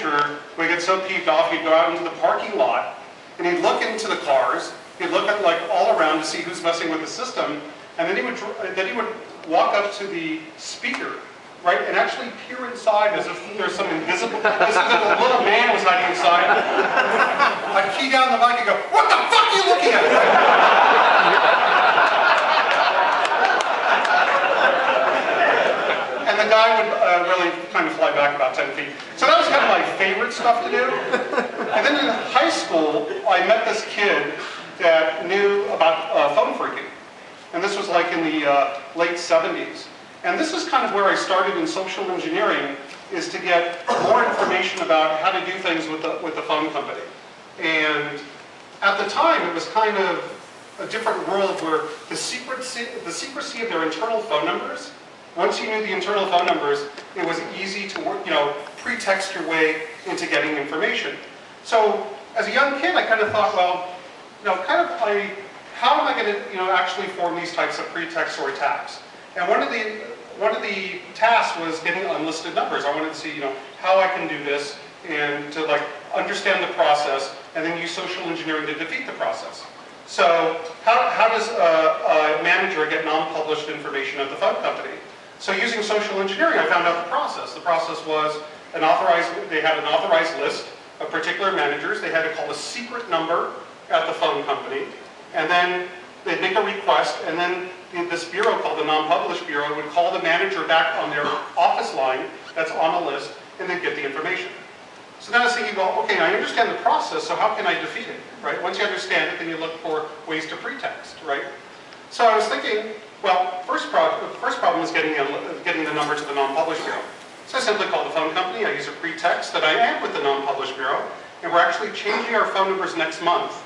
manager would get so peeved off, he'd go out into the parking lot and he'd look into the cars, he'd look at like all around to see who's messing with the system, and then he would walk up to the speaker, right, and actually peer inside as if there's some invisible little man was hiding inside. I'd key down the mic and go, "What the fuck are you looking at?" And the guy would really kind of fly back about 10 feet. So that was kind of my favorite stuff to do. And then in high school, I met this kid that knew about phone phreaking. And this was like in the late 70s. And this is kind of where I started in social engineering, is to get more information about how to do things with the phone company. And at the time, it was kind of a different world where the secrecy of their internal phone numbers, once you knew the internal phone numbers, it was easy to work, pretext your way into getting information. So as a young kid, I kind of thought, well, how am I going to, actually form these types of pretexts or attacks? And one of the tasks was getting unlisted numbers. I wanted to see, how I can do this and to understand the process and then use social engineering to defeat the process. So how does a manager get non-published information of the phone company? So using social engineering, I found out the process. The process was they had an authorized list of particular managers. They had to call a secret number at the phone company, and then they'd make a request, and then this bureau called the non-published bureau would call the manager back on their office line that's on a list, and then get the information. So then I was thinking, well, okay, I understand the process, so how can I defeat it, right? Once you understand it, then you look for ways to pretext, right? So I was thinking, well, the first problem is getting the number to the non-published bureau. So I simply call the phone company, I use a pretext that I am with the non-published bureau, and we're actually changing our phone numbers next month.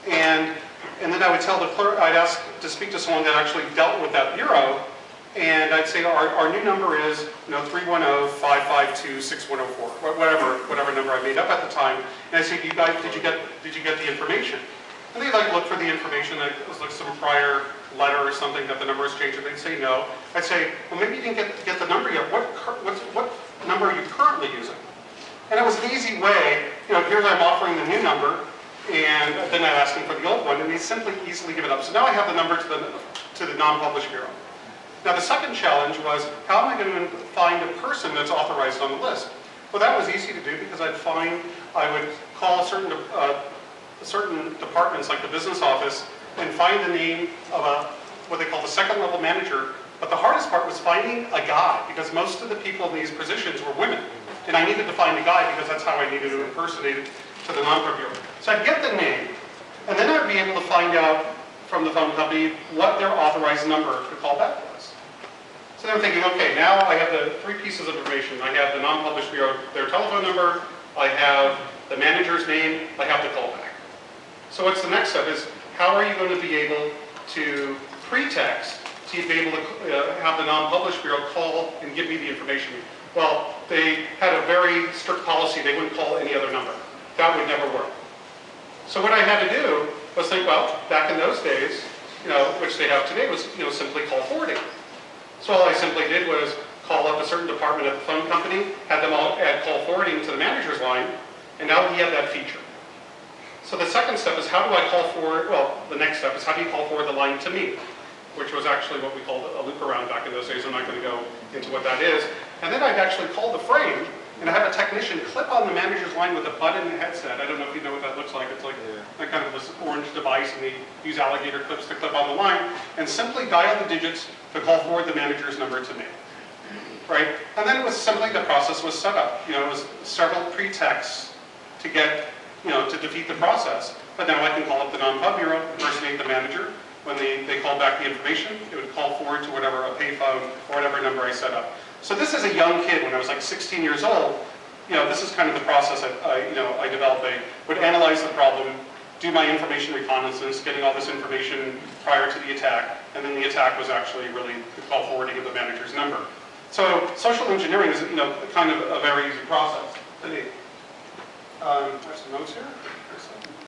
And then I would tell the clerk, I'd ask to speak to someone that actually dealt with that bureau, and I'd say our new number is 310-552-6104, whatever number I made up at the time. And I say, did you get the information? And they'd look for the information, that was some prior letter or something that the number has changed, and they'd say no. I'd say, well, maybe you didn't get the number yet. What number are you currently using? And it was an easy way, here's I'm offering the new number, and then I'm asking for the old one, and they simply easily give it up. So now I have the number to the non-published bureau. Now the second challenge was, how am I going to find a person that's authorized on the list? Well, that was easy to do because I would call certain departments like the business office and find the name of what they call the second level manager. But the hardest part was finding a guy, because most of the people in these positions were women. And I needed to find a guy because that's how I needed to impersonate it to the non-published bureau. So I'd get the name, and then I'd be able to find out from the phone company what their authorized number to call back was. So then I'm thinking, okay, now I have the three pieces of information. I have the non-published bureau, their telephone number, I have the manager's name, I have the callback. So what's the next step is, how are you going to be able to pretext to be able to have the non-published bureau call and give me the information? Well, they had a very strict policy. They wouldn't call any other number. That would never work. So what I had to do was think, well, back in those days, which they have today, was simply call forwarding. So all I simply did was call up a certain department at the phone company, had them all add call forwarding to the manager's line, and now we have that feature. So the second step is, how do I call forward, well, the next step is, how do you call forward the line to me? Which was actually what we called a loop around back in those days. I'm not going to go into what that is. And then I'd actually call the frame, and I have a technician clip on the manager's line with a button and headset. I don't know if you know what that looks like. It's like kind of this orange device, and they use alligator clips to clip on the line, and simply dial the digits to call forward the manager's number to me. Right? And then it was simply, the process was set up. It was several pretexts to get, to defeat the process. But now I can call up the non-pub bureau, impersonate the manager. When they call back the information, it would call forward to whatever, a payphone or whatever number I set up. So this is a young kid, when I was like 16 years old, this is kind of the process I developed. I would analyze the problem, do my information reconnaissance, getting all this information prior to the attack, and then the attack was actually really the call forwarding of the manager's number. So social engineering is, kind of a very easy process. I have some notes here.